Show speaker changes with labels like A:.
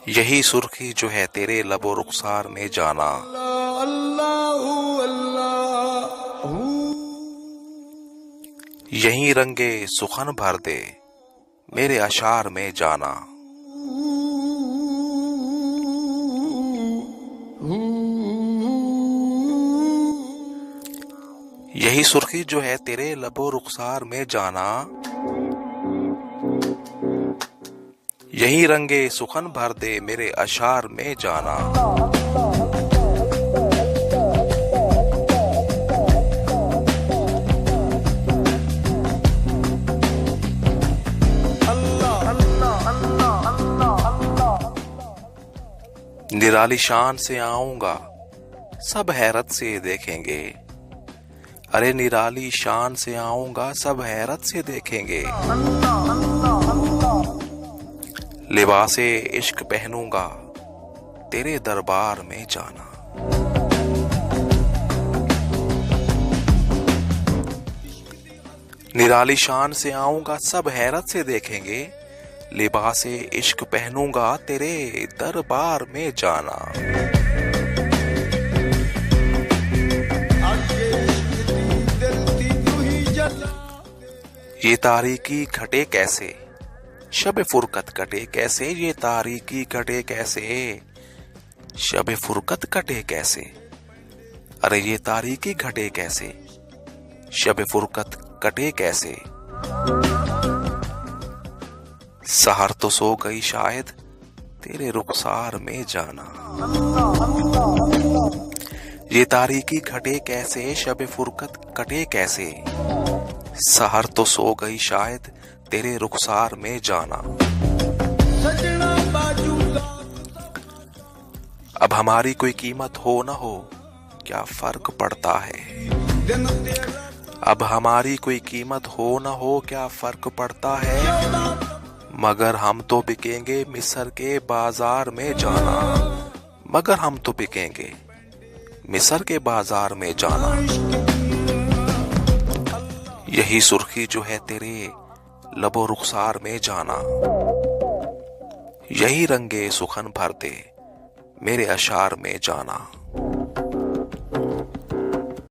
A: यही सुर्खी जो है तेरे लबो रुखसार में जाना।
B: अल्लाहु अल्लाहु
A: यही रंगे सुखन भर दे मेरे अशार में जाना। यही सुर्खी जो है तेरे लबो रुखसार में जाना। यही रंगे सुखन भर दे मेरे अशार में जाना। निराली शान से आऊंगा सब हैरत से देखेंगे। अरे निराली शान से आऊंगा सब हैरत से देखेंगे। लिबासे इश्क पहनूंगा तेरे दरबार में जाना। निराली शान से आऊंगा सब हैरत से देखेंगे। लिबासे इश्क पहनूंगा तेरे दरबार में जाना। ये तारीकी घटे कैसे शब फुरकत कटे कैसे। ये तारीकी घटे कैसे शब फुरकत कटे कैसे। अरे ये तारीकी घटे कैसे शब फुरकत कटे कैसे। सहर तो सो गई शायद तेरे रुखसार में जाना। ये तारीकी घटे कैसे शब फुरकत कटे कैसे। सहर तो सो गई शायद तेरे रुखसार में जाना। अब हमारी कोई कीमत हो न हो क्या फर्क पड़ता है। अब हमारी कोई कीमत हो न हो क्या फर्क पड़ता है। मगर हम तो बिकेंगे मिस्र के बाजार में जाना। मगर हम तो बिकेंगे मिस्र के बाजार में जाना। यही सुर्खी जो है तेरे लबो रुखसार में जाना। यही रंगे सुखन भर दे मेरे अशार में जाना।